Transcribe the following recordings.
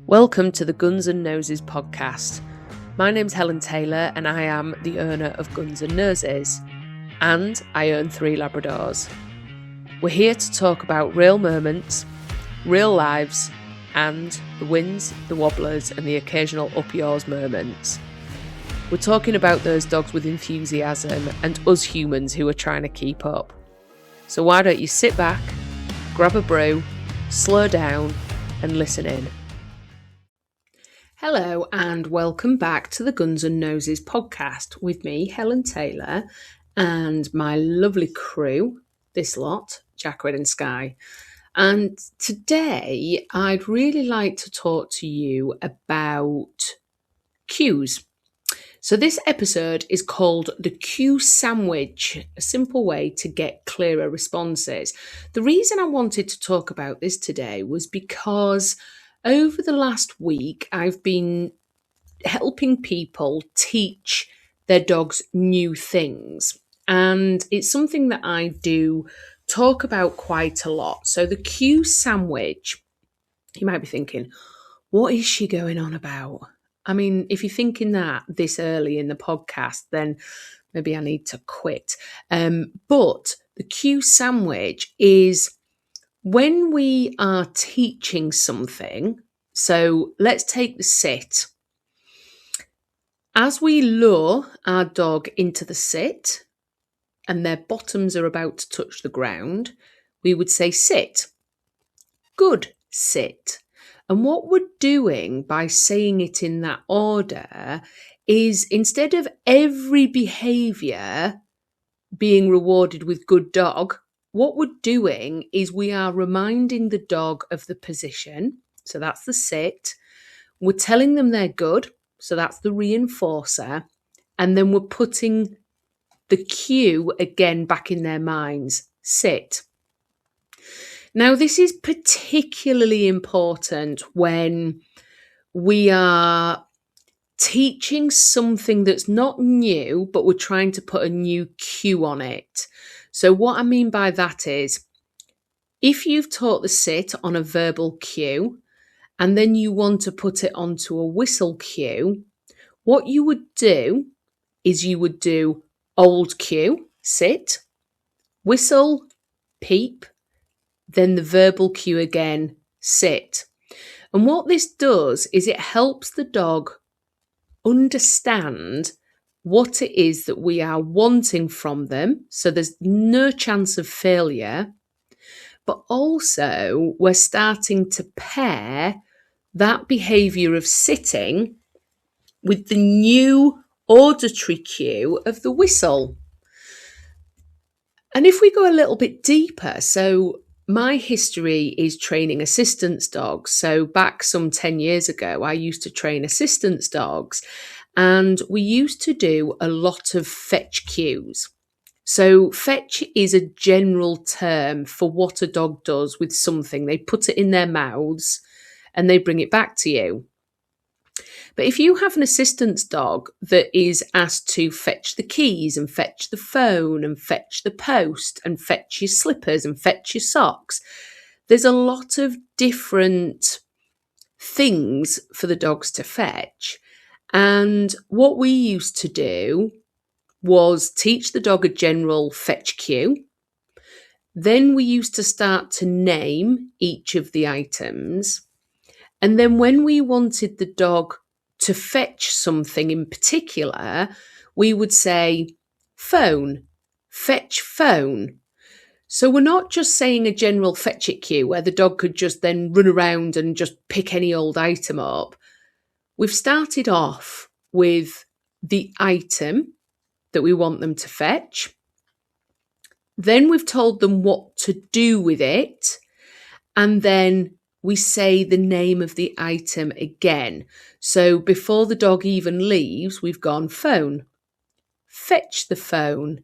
Welcome to the Guns and Noses podcast. My name's Helen Taylor and I am the owner of Guns and Noses, and I own 3 Labradors. We're here to talk about real moments, real lives, and the wins, the wobblers, and the occasional up yours moments. We're talking about those dogs with enthusiasm and us humans who are trying to keep up. So why don't you sit back, grab a brew, slow down, and listen in. Hello and welcome back to the Guns and Noses podcast with me, Helen Taylor, and my lovely crew, this lot, Jack, Red and Sky. And today I'd really like to talk to you about cues. So this episode is called The Cue Sandwich, a simple way to get clearer responses. The reason I wanted to talk about this today was because over the last week, I've been helping people teach their dogs new things. And it's something that I do talk about quite a lot. So the cue sandwich, you might be thinking, what is she going on about? I mean, if you're thinking that this early in the podcast, then maybe I need to quit. But the cue sandwich is when we are teaching something, so let's take the sit. As we lure our dog into the sit and their bottoms are about to touch the ground, we would say sit. Good sit. And what we're doing by saying it in that order is instead of every behaviour being rewarded with good dog, what we're doing is we are reminding the dog of the position. So that's the sit. We're telling them they're good. So that's the reinforcer. And then we're putting the cue again back in their minds. Sit. Now, this is particularly important when we are teaching something that's not new, but we're trying to put a new cue on it. So what I mean by that is, if you've taught the sit on a verbal cue, and then you want to put it onto a whistle cue, what you would do is you would do old cue, sit, whistle, peep, then the verbal cue again, sit. And what this does is it helps the dog understand what it is that we are wanting from them. So there's no chance of failure, but also we're starting to pair that behaviour of sitting with the new auditory cue of the whistle. And if we go a little bit deeper, so my history is training assistance dogs. So back some 10 years ago, I used to train assistance dogs. And we used to do a lot of fetch cues. So fetch is a general term for what a dog does with something. They put it in their mouths and they bring it back to you. But if you have an assistance dog that is asked to fetch the keys and fetch the phone and fetch the post and fetch your slippers and fetch your socks, there's a lot of different things for the dogs to fetch. And what we used to do was teach the dog a general fetch cue. Then we used to start to name each of the items. And then when we wanted the dog to fetch something in particular, we would say, phone, fetch phone. So we're not just saying a general fetch it cue where the dog could just then run around and just pick any old item up. We've started off with the item that we want them to fetch. Then we've told them what to do with it. And then we say the name of the item again. So before the dog even leaves, we've gone phone. Fetch the phone.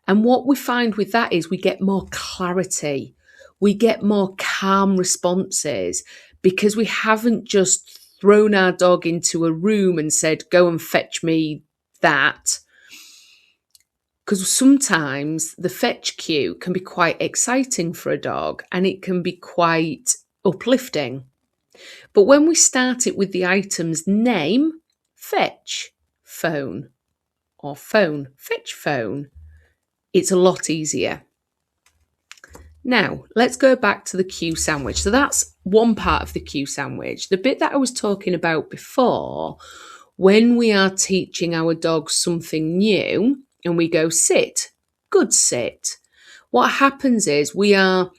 And what we find with that is we get more clarity. We get more calm responses because we haven't just thrown our dog into a room and said, go and fetch me that. Because sometimes the fetch cue can be quite exciting for a dog and it can be quite uplifting. But when we start it with the item's name, fetch, phone, or phone, fetch phone, it's a lot easier. Now, let's go back to the cue sandwich. So that's one part of the cue sandwich. The bit that I was talking about before, when we are teaching our dogs something new and we go sit, good sit, what happens is we are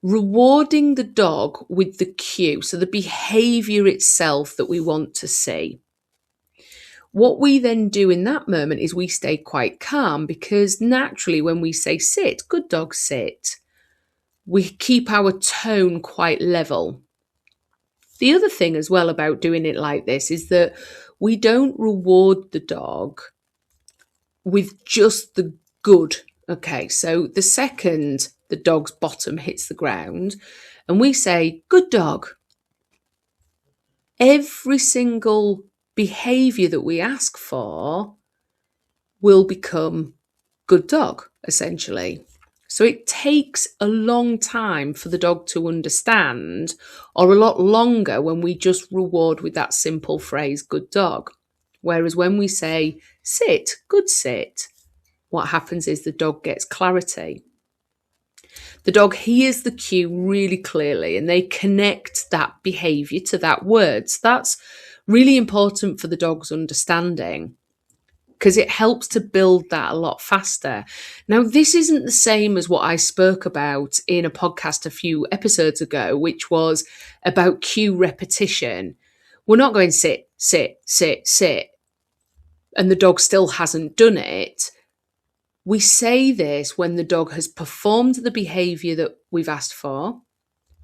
rewarding the dog with the cue, so the behaviour itself that we want to see. What we then do in that moment is we stay quite calm, because naturally when we say sit, good dog sit, we keep our tone quite level. The other thing as well about doing it like this is that we don't reward the dog with just the good. Okay, so the second the dog's bottom hits the ground and we say, good dog, every single behaviour that we ask for will become good dog, essentially. So it takes a long time for the dog to understand, or a lot longer when we just reward with that simple phrase, good dog. Whereas when we say, sit, good sit, what happens is the dog gets clarity. The dog hears the cue really clearly and they connect that behaviour to that word. So that's really important for the dog's understanding, because it helps to build that a lot faster. Now, this isn't the same as what I spoke about in a podcast a few episodes ago, which was about cue repetition. We're not going sit, sit, sit, sit, and the dog still hasn't done it. We say this when the dog has performed the behaviour that we've asked for.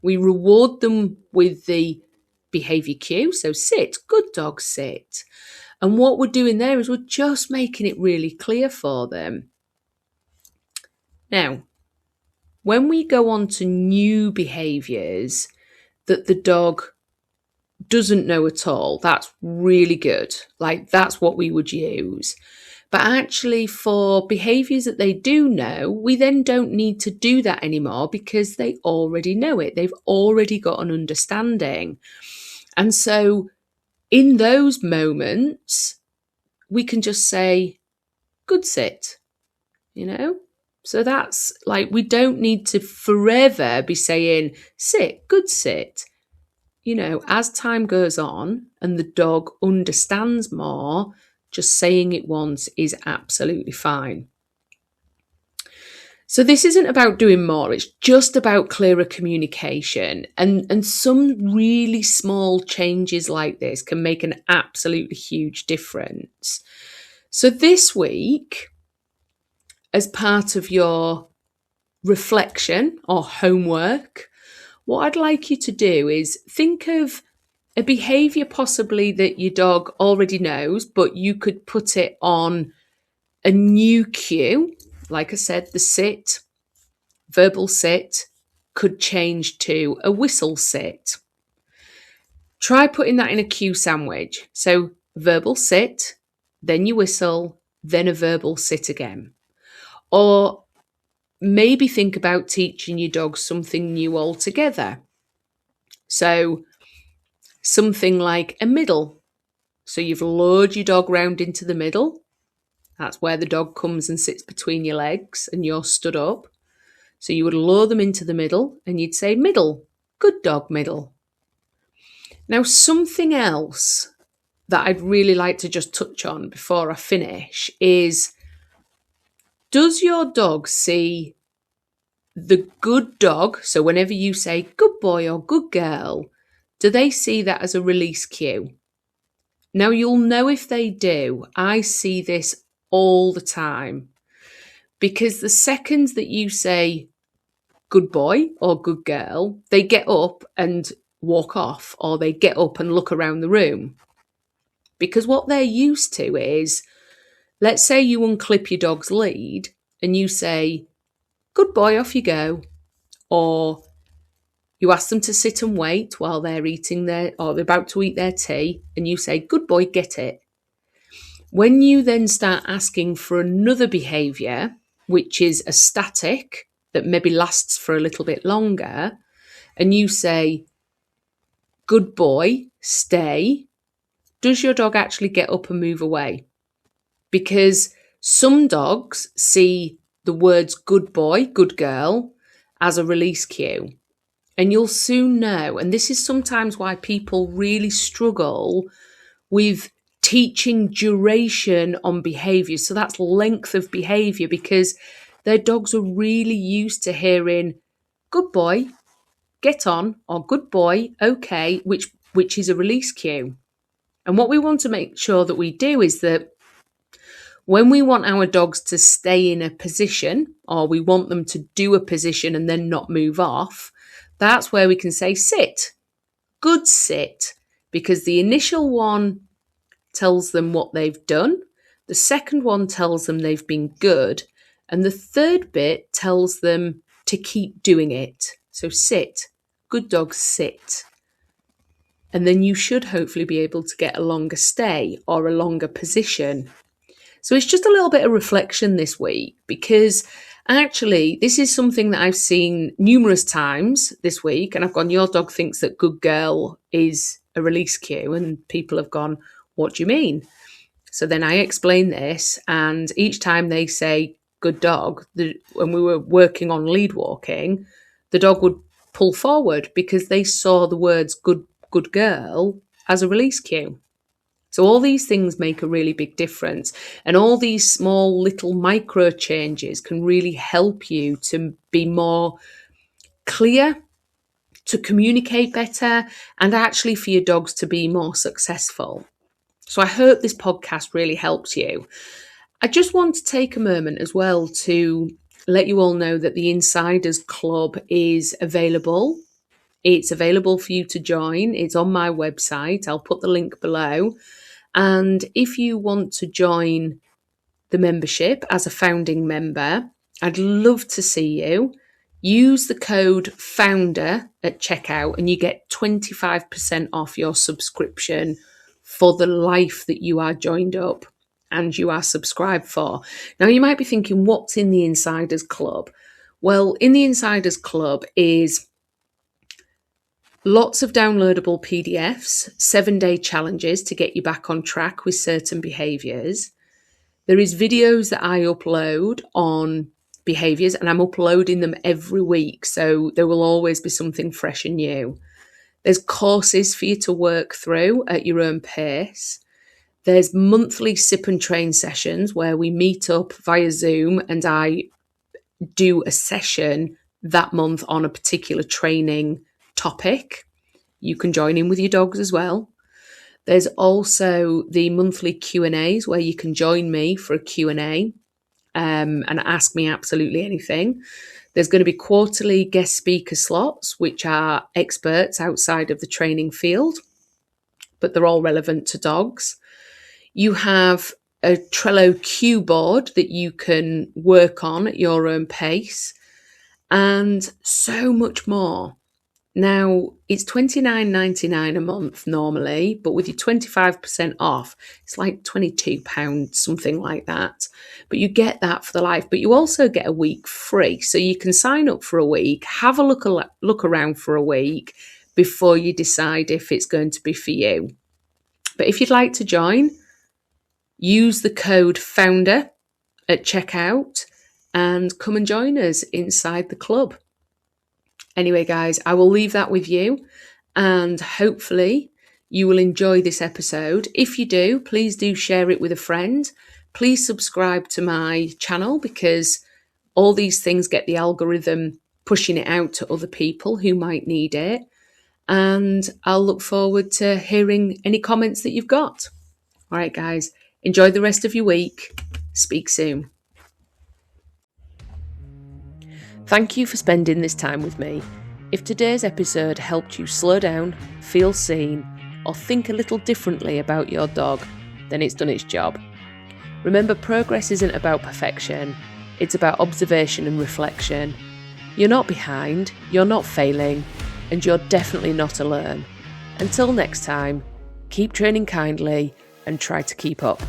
We reward them with the behaviour cue. So sit, good dog, sit. And what we're doing there is we're just making it really clear for them. Now, when we go on to new behaviours that the dog doesn't know at all, that's really good. Like, that's what we would use. But actually, for behaviours that they do know, we then don't need to do that anymore because they already know it. They've already got an understanding. And so in those moments, we can just say, good sit, So that's like, we don't need to forever be saying, sit, good sit. As time goes on and the dog understands more, just saying it once is absolutely fine. So this isn't about doing more, it's just about clearer communication. And some really small changes like this can make an absolutely huge difference. So this week, as part of your reflection or homework, what I'd like you to do is think of a behaviour possibly that your dog already knows, but you could put it on a new cue. Like I said, the sit, verbal sit, could change to a whistle sit. Try putting that in a cue sandwich. So verbal sit, then you whistle, then a verbal sit again. Or maybe think about teaching your dog something new altogether. So something like a middle. So you've lured your dog round into the middle. That's where the dog comes and sits between your legs and you're stood up. So you would lure them into the middle and you'd say middle, good dog, middle. Now, something else that I'd really like to just touch on before I finish is, does your dog see the good dog? So whenever you say good boy or good girl, do they see that as a release cue? Now, you'll know if they do. I see this all the time, because the second that you say good boy or good girl, they get up and walk off, or they get up and look around the room. Because what they're used to is, let's say you unclip your dog's lead and you say, good boy, off you go. Or you ask them to sit and wait while they're eating or they're about to eat their tea, and you say, good boy, get it. When you then start asking for another behaviour, which is a static that maybe lasts for a little bit longer, and you say, good boy, stay, does your dog actually get up and move away? Because some dogs see the words good boy, good girl as a release cue. And you'll soon know, and this is sometimes why people really struggle with teaching duration on behaviours. So that's length of behaviour, because their dogs are really used to hearing good boy, get on, or good boy, okay, which is a release cue. And what we want to make sure that we do is that when we want our dogs to stay in a position, or we want them to do a position and then not move off, that's where we can say sit, good sit, because the initial one tells them what they've done, the second one tells them they've been good, and the third bit tells them to keep doing it. So sit, good dog, sit. And then you should hopefully be able to get a longer stay or a longer position. So it's just a little bit of reflection this week, because actually this is something that I've seen numerous times this week, and I've gone, your dog thinks that good girl is a release cue, and people have gone, what do you mean? So then I explain this, and each time they say good dog, when we were working on lead walking, the dog would pull forward because they saw the words good girl as a release cue. So all these things make a really big difference, and all these small little micro changes can really help you to be more clear, to communicate better, and actually for your dogs to be more successful. So I hope this podcast really helps you. I just want to take a moment as well to let you all know that the Insiders Club is available. It's available for you to join. It's on my website. I'll put the link below. And if you want to join the membership as a founding member, I'd love to see you. Use the code FOUNDER at checkout and you get 25% off your subscription for the life that you are joined up and you are subscribed for. Now, you might be thinking, what's in the Insiders Club? Well, in the Insiders Club is lots of downloadable PDFs, 7-day challenges to get you back on track with certain behaviours. There is videos that I upload on behaviours, and I'm uploading them every week, so there will always be something fresh and new. There's courses for you to work through at your own pace. There's monthly sip and train sessions where we meet up via Zoom and I do a session that month on a particular training topic. You can join in with your dogs as well. There's also the monthly Q&As where you can join me for a Q&A and ask me absolutely anything. There's going to be quarterly guest speaker slots, which are experts outside of the training field, but they're all relevant to dogs. You have a Trello cue board that you can work on at your own pace, and so much more. Now, it's $29.99 a month normally, but with your 25% off, it's like £22, something like that. But you get that for the life, but you also get a week free. So you can sign up for a week, have a look around for a week before you decide if it's going to be for you. But if you'd like to join, use the code FOUNDER at checkout and come and join us inside the club. Anyway, guys, I will leave that with you, and hopefully you will enjoy this episode. If you do, please do share it with a friend. Please subscribe to my channel, because all these things get the algorithm pushing it out to other people who might need it. And I'll look forward to hearing any comments that you've got. All right, guys, enjoy the rest of your week. Speak soon. Thank you for spending this time with me. If today's episode helped you slow down, feel seen, or think a little differently about your dog, then it's done its job. Remember, progress isn't about perfection, it's about observation and reflection. You're not behind, you're not failing, and you're definitely not alone. Until next time, keep training kindly and try to keep up.